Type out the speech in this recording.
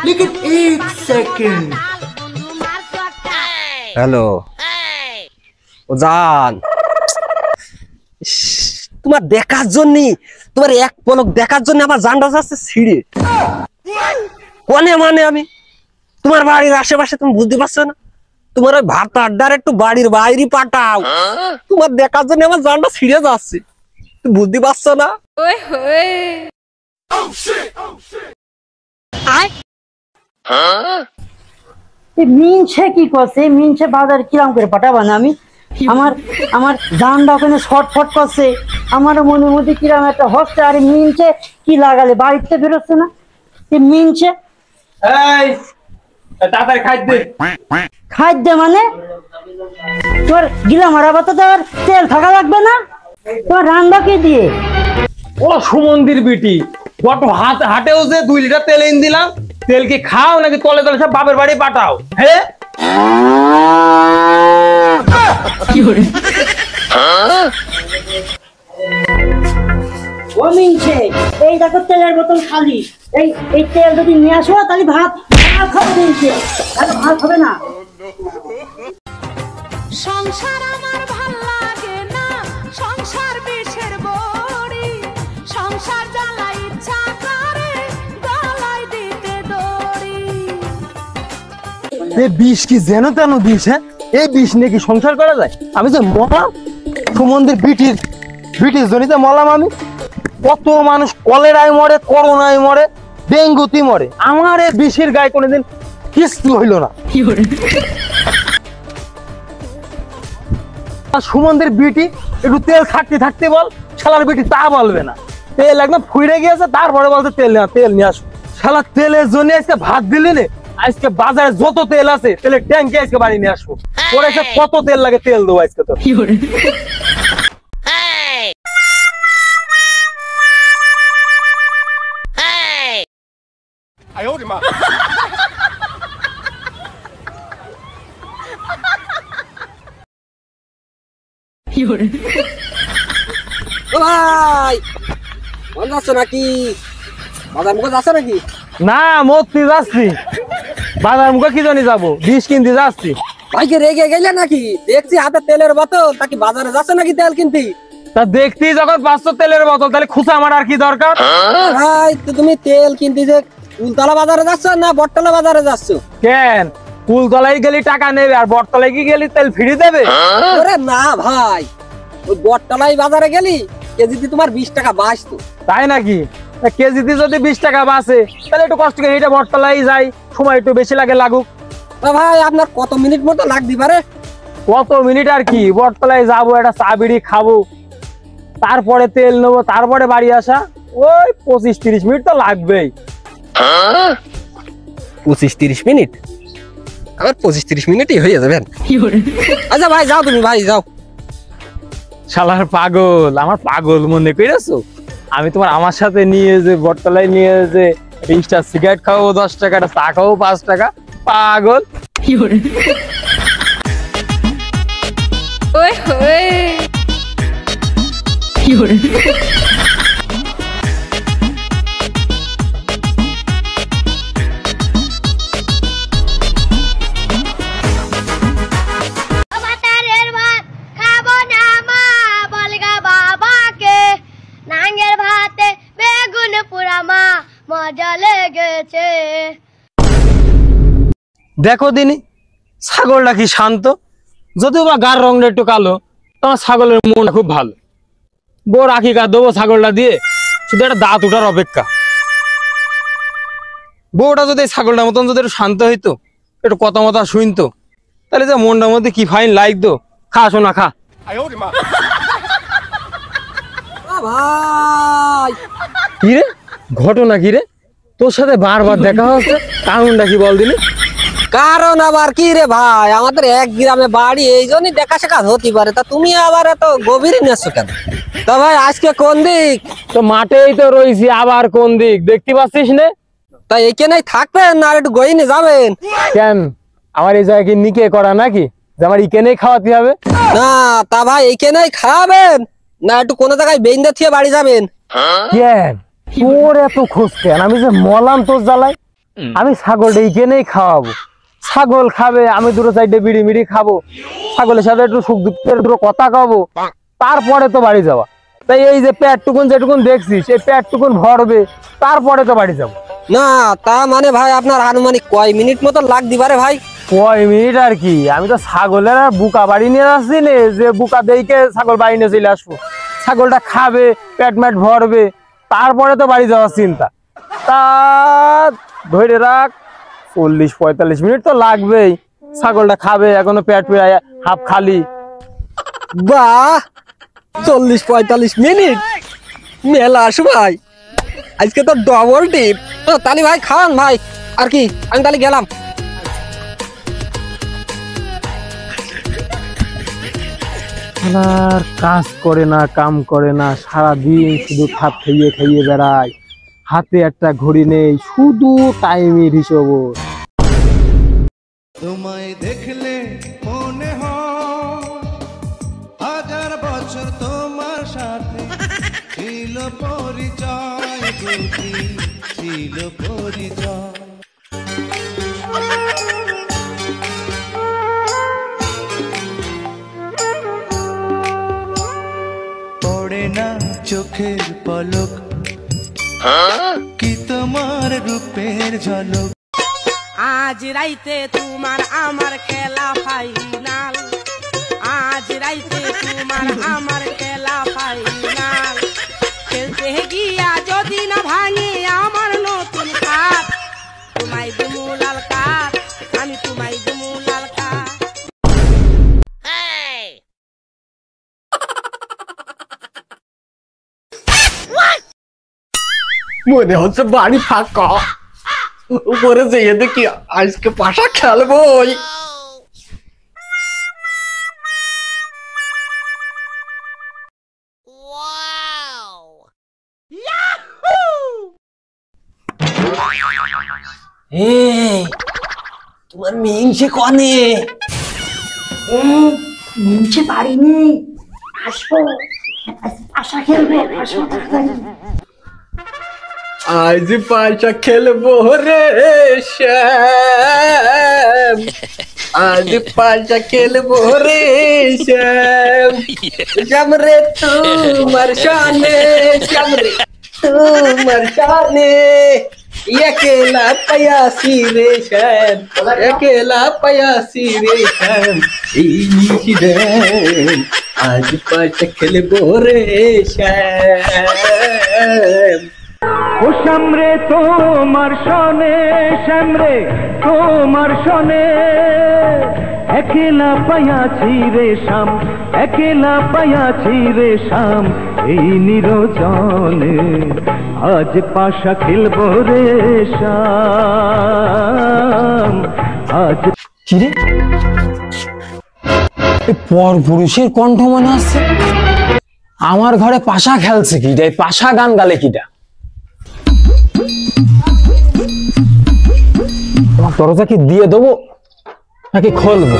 लेकिन एक second hello जान তোমার দেখার জন্য তোমার এক পলক দেখার জন্য আমার জানটা যাচ্ছে ছিড়ে কোনে মানে আমি তোমার বাড়ির আশেপাশে তুমি বুঝতে পারছো না তোমার ওই ভাত আড্ডার একটু বাড়ির বাইরে পাঠাও তোমার দেখার জন্য আমার জানটা ছিড়ে যাচ্ছে তুমি বুঝতে পারছো না মিনছে কি করছে মিনছে বাজার কিরাম করে পাঠাবা না আমি আমার আমার জানটা ওখানে ছটফট করছে আমার মনের মধ্যে কিরাম একটা হচ্ছে আরে মিনছে কি লাগালে বাড়িতে বেরোচ্ছে না মিনছে খাদ্য মানে তোর গিলা মারাবা তো তোর তেল থাকা লাগবে না তোর রান্না কে দিয়ে ও সুমন্দির বিটি কত হাটেও যে 2 লিটার তেল এনে দিলাম তেল কি খাও নাকি তলে তলে সব বাপের বাড়ি পাঠাও হ্যাঁ কি হরে ও মিনছে এই দেখো তেলের বোতল খালি এই তেল যদি নিয়ে আসো তাহলে ভাত খাবে মিনছে আর ভাত হবে না সংসার আমার ভাল লাগে না সংসার বিষের বড়ি সংসার জ্বালা ইচ্ছা করে গলায় দিতে দড়ি এই বিষ কি যেন তেন দিস হ্যাঁ এই বিষ নিয়ে কি সংসার করা যায় আমি যে মলাম সুমন্দির বিটির জনিতে মলাম আমি কত মানুষ কলেরায় মরে করোনায় মরে ডেঙ্গুতে মরে আমার এই বিষের গায়ে কোনোদিন কিছু হইল না সুমন্দির বিটি একটু তেল থাকতে বল শালার বিটি তা বলবে না তেল একদম ফুইরে গিয়েছে তারপরে বলতে তেল নিয়ে আসো শালা তেলের জন্য আজকে ভাত দিলি নে আজকে বাজারে যত তেল আছে তেলের ট্যাঙ্কে আজকে বাড়ি নিয়ে আসবো পরে কত তেল লাগে তেল দেবো আজকে তো নাকি বাজার মুখে যাচ্ছে নাকি না মরতে যাচ্ছি বাজার মুখে কি জানি যাবো বিষ কিনতে যাচ্ছি ভাইকে রেগে গেলে নাকি দেখছি হাতে তেলের বোতল তাকে বাজারে যাচ্ছে নাকি তেল কিনতে তা দেখছি যখন 500 তেলের বোতল তাহলে খুচা আমার আর কি দরকার ভাই তো তুমি তেল কিনতে যে কুলতলা বাজারে যাচ্ছ না বটতলা বাজারে যাচ্ছ কেন কুলতলায় গেলি টাকা নেবে আর বটতলায় কি গেলি তেল ফ্রি দেবে আরে না ভাই ওই বটতলাই বাজারে গেলি কেজিতে তোমার 20 টাকা বাঁচতো তাই নাকি কেজিতে যদি 20 টাকা বাঁচে তাহলে একটু কষ্ট করে এটা বটতলায় যাই সময় একটু বেশি লাগুক ভাই আপনার কত মিনিট মতো লাগতে পারে কত মিনিট আর কি বটতলায় যাবো একটা চা বিড়ি খাবো তারপরে তেল নেবো তারপরে বাড়ি আসা ওই 25-30 মিনিট তো লাগবেই 25-30 মিনিট আমার 25-30 মিনিটই হয়ে যাবে আচ্ছা ভাই যাও তুমি ভাই যাও শালার পাগল আমার পাগল মনে করেছো আমি তোমার আমার সাথে নিয়ে যে বটতলায় নিয়ে যে 20টা সিগারেট খাবো 10 টাকা চা খাবো 5 টাকা পাগল দেখো দিনি ছাগলটা কি শান্ত যদিও বা গার রংটা একটু কালো তোমার ছাগলের মনটা খুব ভালো বউ রাখি গা দেবো ছাগলটা দিয়ে শুধু একটা দাঁত উঠার অপেক্ষা বউটা যদি ছাগলটার মতন যদি একটু শান্ত হইতো একটু কথা মতো শুনতো তাহলে যে মনটার মধ্যে কি ফাইন লাগতো খা শোনা খা ভাই কি রে ঘটনা কি রে তোর সাথে বারবার দেখা হচ্ছে কারণটা কি বল দিলি কারণ আবার কি রে ভাই আমাদের এক গ্রামে বাড়ি এই জন্যই দেখা সাক্ষাৎ হতে পারে তা তুমি আবার এত গভীরে নিয়েছো কেন তা ভাই আজকে কোন দিক তো মাঠেই তো রয়েছি আবার কোন দিক দেখতে পাচ্ছিস না তা এখানেই থাকবেন না আর একটু গইনে যাবেন কেন আমার এই জায়গায় নিকে করা নাকি যে আমার এখানেই খাওয়াতে হবে? না তা ভাই এইখানেই খাবেন না একটু কোনো জায়গায় বেঁধে থিয়ে বাড়ি যাবেন? কেন তোর এত খোঁজ কেন? আমি যে মলাম তোর জ্বালাই। আমি ছাগলটা এইখানেই খাওয়াবো, ছাগল খাবে, আমি দুটো চারটে বিড়ি মিড়ি খাবো, ছাগলের সাথে একটু সুখ দুঃখের দুটো কথা খাবো, তারপরে তো বাড়ি যাওয়া। তাই এই যে পেটটুকুন যেটুকুন দেখছিস এই পেটটুকুন ভরবে, তারপরে তো বাড়ি যাবো। না তা মানে ভাই আপনার আনুমানিক কয় মিনিট মতো লাগতে পারে ভাই? কয় মিনিট আর কি, আমি তো ছাগলের আর বুকা বাড়ি নিয়ে আসছি নে যে বুকা দেখে ছাগল বাড়ি নিয়ে চলে আসবো। ছাগলটা খাবে, পেট ম্যাট ভরবে, তারপরে তো বাড়ি যাওয়ার চিন্তা। তা ধরে রাখ 40-45 মিনিট তো লাগবেই। ছাগলটা খাবে, এখনো পেট হাফ খালি। বাহ 40-45 মিনিট মেলা আসু ভাই, আজকে তো ডবল টিপ। তালি ভাই খান ভাই, আর কি আমি তাহলে গেলাম। আর কাজ করে না, কাম করে না, সারাদিন শুধু খাপ খাইয়ে খাইয়ে বেড়ায়, হাতে একটা ঘড়ি নেই, শুধু টাইমের হিসেব। তোমায় দেখলে মনে হয় হাজার বছর তোমার সাথে ছিল পরিচয়, বুঝি ছিল পরিচয়। পড়ে না চোখের পলক, কি তোমার রূপের ঝলক। আজ রাইতে তোমার আমার খেলা ফাইনাল, আজ রাইতে তোমার আমার খেলা ফাইনাল। খেলতে গিয়া যদি না ভাঙে আমার নতুন খাট, তোমায় দুমু লাল কাঠ, আমি তোমায় দুমু লাল কাঠ। মনে হচ্ছে বাড়ি ফাঁকা, উপরে যেয়ে দেখি আজকে পাশা খেলবো। তোমার মিংসে কনে? মিনছে বাড়ি নেই, আসবো, আশা খেলবো, আসবো তাড়াতাড়ি। আজ পাশা খেলবো রে শ্যাম, আজ পাশা খেলবো রে শ্যাম। শ্যাম রে তোমার শানে, শ্যাম রে তোমার শানে, अकेला पयासी रे श्याम, अकेला पयासी रे श्याम। आज पास खेलबो रे श्याम। ও শ্যামরে তোমার শোনে, শ্যামরে তোমার শোনে, একলা পায়াছি রে শ্যাম, একলা পায়াছি রে শ্যাম। এই নিরজনে আজ পাশা খেলবো রে শ্যাম। আজ কিরে পর পুরুষের কণ্ঠ মনে আসছে। আমার ঘরে পাশা খেলছে কিটা, এই পাশা গান গালে কিটা। দরজা কি দিয়ে দেবো নাকি খুলবো?